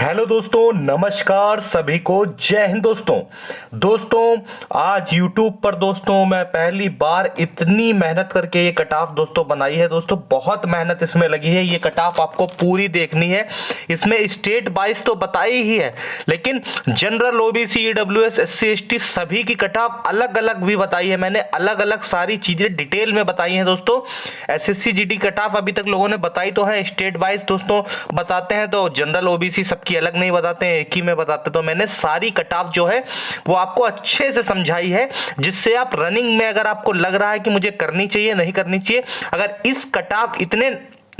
Hello दोस्तों, नमस्कार सभी को, जय हिंद दोस्तों। आज YouTube पर दोस्तों मैं पहली बार इतनी मेहनत करके ये कट ऑफ दोस्तों बनाई है। दोस्तों बहुत मेहनत इसमें लगी है। ये कट ऑफ आपको पूरी देखनी है। इसमें स्टेट वाइज तो बताई ही है, लेकिन general, OBC, EWS, SC, ST सभी की कट ऑफ अलग अलग भी बताई है। मैंने अलग अलग सारी चीजें डिटेल में बताई हैं दोस्तों। एसएससी जीडी कट ऑफ अभी तक लोगों ने बताई तो है, स्टेट वाइज दोस्तों बताते हैं तो जनरल ओबीसी सबकी अलग नहीं बताते हैं, एक ही में बताते। तो मैंने सारी कट ऑफ जो है वो आपको अच्छे से समझाई है, जिससे आप रनिंग में अगर आपको लग रहा है कि मुझे करनी चाहिए नहीं करनी चाहिए, अगर इस कट ऑफ इतने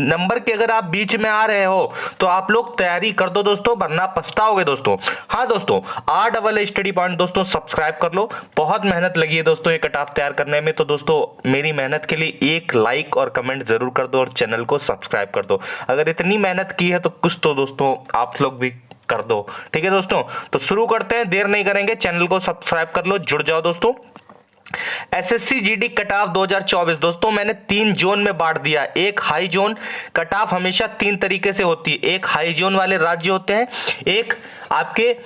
नंबर के अगर आप बीच में आ रहे हो तो आप लोग तैयारी कर दो दोस्तों, वरना पछताओगे दोस्तों। हाँ दोस्तों, RAA स्टडी पॉइंट दोस्तों सब्सक्राइब कर लो। बहुत मेहनत लगी है दोस्तों ये कट ऑफ तैयार करने में, तो दोस्तों मेरी मेहनत के लिए एक लाइक और कमेंट जरूर कर दो और चैनल को सब्सक्राइब कर दो। अगर इतनी मेहनत की है तो कुछ तो दोस्तों आप लोग भी कर दो। ठीक है दोस्तों, तो शुरू करते हैं, देर नहीं करेंगे। चैनल को सब्सक्राइब कर लो, जुड़ जाओ दोस्तों। एसएससी जीडी कट ऑफ 2024 दोस्तों मैंने 3 जोन में बांट दिया। एक हाई जोन कट ऑफ हमेशा 3 तरीके से होती है। एक हाई जोन वाले राज्य होते हैं, एक आपके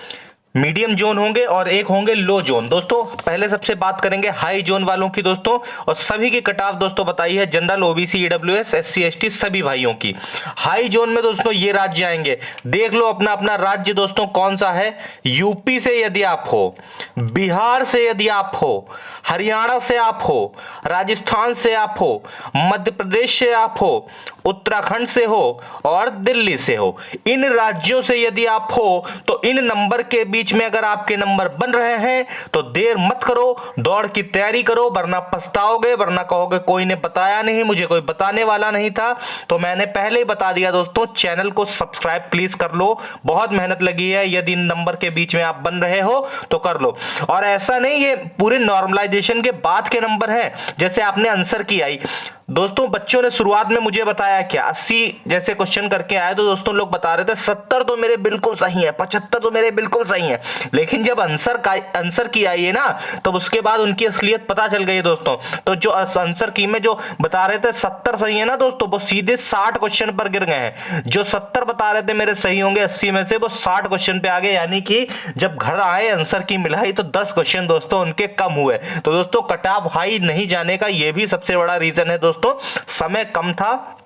मीडियम जोन होंगे और एक होंगे लो जोन। दोस्तों पहले सबसे बात करेंगे हाई जोन वालों की दोस्तों, और सभी की कट ऑफ दोस्तों बताई है, general, OBC, EWS, SC, ST सभी भाइयों की। हाई जोन में दोस्तों ये राज्य आएंगे, देख लो अपना अपना राज्य दोस्तों कौन सा है। यूपी से यदि आप हो, बिहार से यदि आप हो, हरियाणा से आप हो, राजस्थान से आप हो, मध्य प्रदेश से आप हो, उत्तराखंड से हो और दिल्ली से हो। इन राज्यों से यदि आप हो तो इन नंबर के बीच में अगर आपके नंबर बन रहे हैं तो देर मत करो, दौड़ की तैयारी करो, वरना पछताओगे, वरना कहोगे कोई ने बताया नहीं, मुझे कोई बताने वाला नहीं था। तो मैंने पहले ही बता दिया दोस्तों, चैनल को सब्सक्राइब प्लीज कर लो। बहुत मेहनत लगी है, यदि इन नंबर के बीच में आप बन रहे हो तो कर लो। और ऐसा नहीं ये पूरे नॉर्मलाइजेशन के बाद के नंबर हैं, जैसे आपने आंसर की आई दोस्तों। बच्चों ने शुरुआत में मुझे बताया क्या 80 जैसे क्वेश्चन करके आए तो दोस्तों लोग बता रहे थे 70 तो मेरे बिल्कुल सही है, 75 तो मेरे बिल्कुल सही है। लेकिन जब आंसर की आई है ना, तो उसके बाद उनकी असलियत पता चल गई दोस्तों। तो जो आंसर की में जो बता रहे थे 70 सही है ना दोस्तों, वो सीधे 60 क्वेश्चन पर गिर गए हैं। जो 70 बता रहे थे मेरे सही होंगे 80 में से, वो 60 क्वेश्चन पे आ गए। यानी कि जब घर आए आंसर की मिलाई तो 10 क्वेश्चन दोस्तों उनके कम हुए। तो दोस्तों कट ऑफ हाई नहीं जाने का ये भी सबसे बड़ा रीजन है दोस्तों, समय कम था।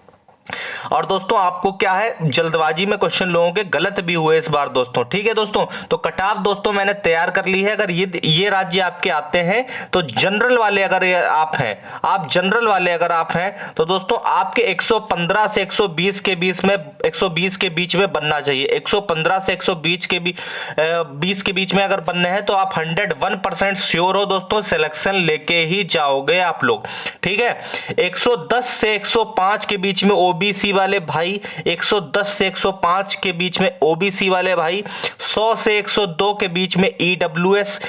और दोस्तों आपको क्या है, जल्दबाजी में क्वेश्चन लोगों के गलत भी हुए इस बार दोस्तों। ठीक है दोस्तों, तो कट ऑफ दोस्तों मैंने तैयार कर ली है। अगर ये राज्य आपके आते हैं तो जनरल वाले अगर आप हैं, आप जनरल वाले अगर आप हैं तो दोस्तों आपके 115 से 120 के बीच में 120 के बीच में बनना चाहिए। 115 से 120 के 20 के बीच में अगर बनने हैं तो आप 101% श्योर हो दोस्तों, सिलेक्शन लेके ही जाओगे आप लोग। ठीक है, 110 से 105 के बीच में ओबीसी वाले भाई, 110 से 105 के बीच में ओबीसी वाले भाई, 100 से 102 के बीच में ईडब्ल्यूएस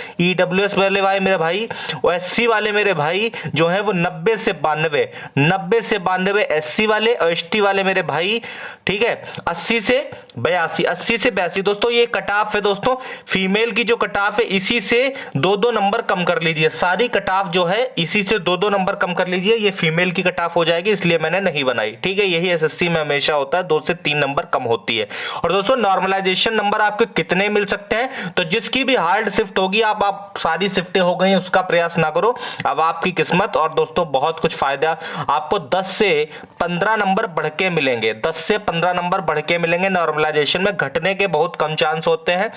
वाले भाई मेरे भाई, एससी वाले मेरे भाई जो है वो 90 से 92 एससी वाले और एसटी वाले मेरे भाई। ठीक है, 80 से 82 दोस्तों ये कट ऑफ है दोस्तों। फीमेल की जो कट ऑफ है इसी से 2-2 नंबर कम कर लीजिए। सारी कट ऑफ जो है इसी से 2-2 नंबर कम कर लीजिए, ये फीमेल की कट ऑफ हो जाएगी, इसलिए मैंने नहीं बनाई। ठीक है, यही एसएससी में हमेशा होता है, 2 से 3 नंबर कम होती है। और दोस्तों नॉर्मलाइजेशन नंबर आपके कितने मिल सकते हैं, तो जिसकी भी हार्ड शिफ्ट होगी, आप सारी शिफ्टें हो गई उसका प्रयास ना करो, अब आपकी किस्मत। और दोस्तों बहुत कुछ फायदा, आपको 10 से 15 नंबर बढ़ के मिलेंगे, 10 से 15 नंबर बढ़ के मिलेंगे। नॉर्मलाइजेशन में घटने के बहुत कम चांस होते हैं,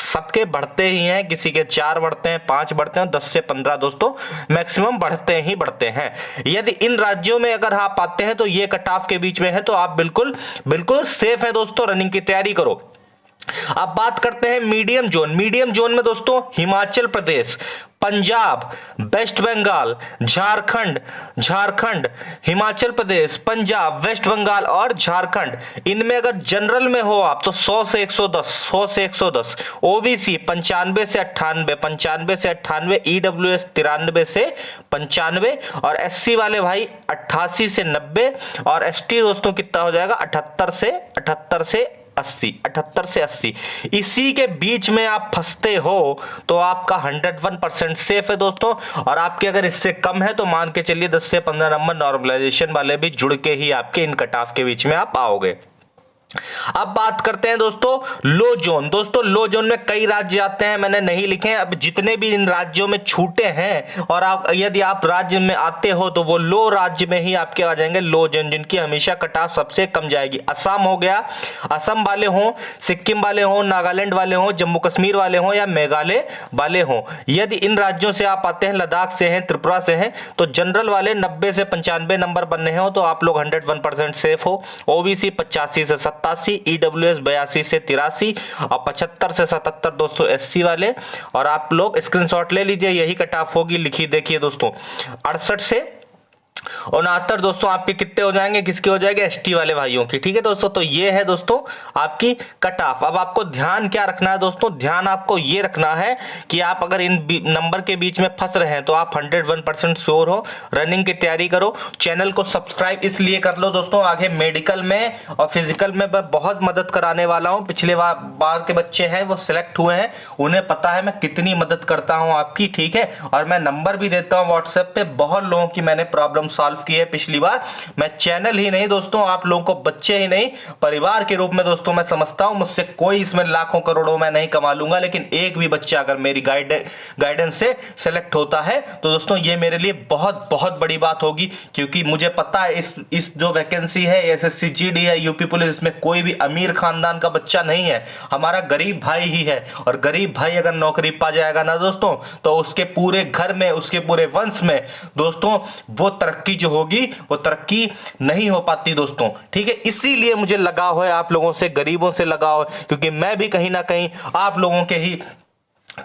सबके बढ़ते ही हैं, किसी के 4 बढ़ते हैं, 5 बढ़ते हैं, 10 से 15 दोस्तों मैक्सिमम बढ़ते ही बढ़ते हैं। यदि इन राज्यों में अगर आप आते हैं तो ये कट ऑफ के बीच में है तो आप बिल्कुल बिल्कुल सेफ है दोस्तों, रनिंग की तैयारी करो। अब बात करते हैं मीडियम जोन। मीडियम जोन में दोस्तों हिमाचल प्रदेश, पंजाब, वेस्ट बंगाल, झारखंड, हिमाचल प्रदेश, पंजाब, वेस्ट बंगाल और झारखंड, इनमें अगर जनरल में हो आप तो 100 से 110, ओबीसी 95 से 98, ईडब्ल्यूएस 93 से 95 और एससी वाले भाई 88 से 90 और एसटी दोस्तों कितना हो जाएगा 78 से 80। इसी के बीच में आप फंसते हो तो आपका 101% सेफ है दोस्तों। और आपके अगर इससे कम है तो मान के चलिए 10 से 15 नंबर नॉर्मलाइजेशन वाले भी जुड़ के ही आपके इन कट ऑफ के बीच में आप आओगे। अब बात करते हैं दोस्तों लो जोन। दोस्तों लो जोन में कई राज्य आते हैं, मैंने नहीं लिखे हैं। अब जितने भी इन राज्यों में छूटे हैं और आप यदि आप राज्य में आते हो तो वो लो राज्य में ही आपके आ जाएंगे लो जोन, जिनकी हमेशा कट ऑफ सबसे कम जाएगी। असम हो गया, असम वाले हों, सिक्किम वाले हों, नागालैंड वाले हों, जम्मू कश्मीर वाले हों या मेघालय वाले हों, यदि इन राज्यों से आप आते हैं, लद्दाख से हैं, त्रिपुरा से हैं, तो जनरल वाले 90 से 95 नंबर बनने हो तो आप लोग 101% सेफ हो। ओबीसी 85 से 87, ईडब्ल्यूएस 82 से 83 और 75 से 77 दोस्तों एससी वाले। और आप लोग स्क्रीनशॉट ले लीजिए, यही कट ऑफ होगी, लिखी देखिए दोस्तों। 68 से 69 दोस्तों आपके कितने हो जाएंगे, किसके हो जाएंगे, एसटी वाले भाइयों की। ठीक है दोस्तों, तो ये है दोस्तों आपकी कट ऑफ। अब आपको ध्यान क्या रखना है दोस्तों, ध्यान आपको ये रखना है कि आप अगर इन नंबर के बीच में फंस रहे हैं तो आप 101% श्योर हो, रनिंग की तैयारी करो। चैनल को सब्सक्राइब इसलिए कर लो दोस्तों, आगे मेडिकल में और फिजिकल में मैं बहुत मदद कराने वाला हूं। पिछले बार के बच्चे हैं वो सिलेक्ट हुए हैं, उन्हें पता है मैं कितनी मदद करता हूं आपकी। ठीक है, और मैं नंबर भी देता हूं व्हाट्सएप पे, बहुत लोगों की मैंने प्रॉब्लम सॉल्व की है पिछली बार। मैं चैनल ही नहीं दोस्तों, आप लोगों को बच्चे ही नहीं, परिवार के रूप में दोस्तों मैं समझता हूं। मुझसे कोई इसमें लाखों करोड़ों मैं नहीं कमा लूंगा, लेकिन एक भी बच्चा अगर मेरी गाइडेंस से सेलेक्ट होता है तो दोस्तों ये मेरे लिए बहुत बहुत बड़ी बात होगी, क्योंकि मुझे पता है इस जो वैकेंसी है एसएससी जीडी है यूपी पुलिस, इसमें कोई भी अमीर खानदान का बच्चा नहीं है, हमारा गरीब भाई ही है। और गरीब भाई अगर नौकरी पा जाएगा ना दोस्तों, तो उसके पूरे घर में, उसके पूरे वंश में दोस्तों वो तरक्की जो होगी वो तरक्की नहीं हो पाती दोस्तों। ठीक है, इसीलिए मुझे लगाव है आप लोगों से, गरीबों से लगाव है, क्योंकि मैं भी कहीं ना कहीं आप लोगों के ही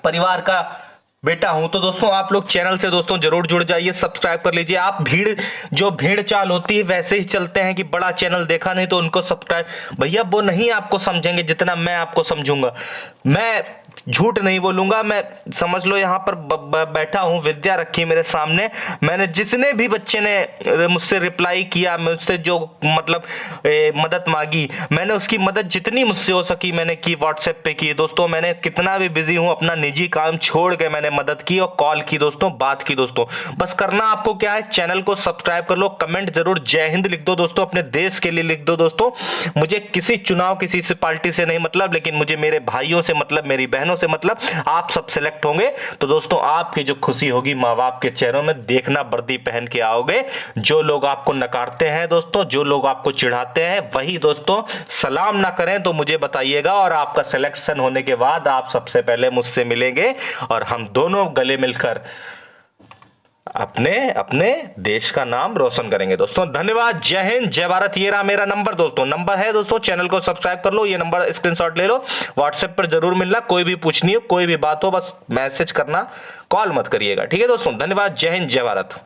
परिवार का बेटा हूं। तो दोस्तों आप लोग चैनल से दोस्तों जरूर जुड़ जाइए, सब्सक्राइब कर लीजिए। आप भीड़ चाल होती है वैसे ही चलते हैं कि बड़ा चैनल देखा नहीं तो उनको सब्सक्राइब, भैया वो नहीं आपको समझेंगे जितना मैं आपको समझूंगा। मैं झूठ नहीं बोलूंगा, मैं समझ लो यहां पर बैठा हूं, विद्या रखी मेरे सामने, मैंने जिसने भी बच्चे ने मुझसे रिप्लाई किया, मुझसे जो मतलब मदद मांगी, मैंने उसकी मदद जितनी मुझसे हो सकी मैंने की, व्हाट्सएप पे की दोस्तों। मैंने कितना भी बिजी हूं, अपना निजी काम छोड़ के मैंने मदद की और कॉल की दोस्तों, बात की दोस्तों। बस करना आपको क्या है, चैनल को सब्सक्राइब कर लो, कमेंट जरूर जय हिंद लिख दो दोस्तों, अपने देश के लिए लिख दो दोस्तों। मुझे किसी चुनाव किसी से पार्टी से नहीं मतलब, लेकिन मुझे मेरे भाइयों से मतलब, मेरी बहनों से मतलब। आप सब सिलेक्ट होंगे तो दोस्तों आपकी जो खुशी होगी माँ बाप के चेहरों में देखना, वर्दी पहन के आओगे। जो लोग आपको नकारते हैं दोस्तों, जो लोग आपको चिढ़ाते हैं, वही दोस्तों सलाम ना करें तो मुझे बताइएगा, और आपका सिलेक्शन होने के बाद आप सबसे पहले मुझसे मिलेंगे और हम दोनों गले मिलकर अपने अपने देश का नाम रोशन करेंगे दोस्तों। धन्यवाद, जय हिंद, जय भारत। ये रहा मेरा नंबर दोस्तों, नंबर है दोस्तों, चैनल को सब्सक्राइब कर लो, ये नंबर स्क्रीनशॉट ले लो, व्हाट्सएप पर जरूर मिलना, कोई भी पूछनी हो, कोई भी बात हो, बस मैसेज करना, कॉल मत करिएगा। ठीक है दोस्तों, धन्यवाद, जय हिंद, जय भारत।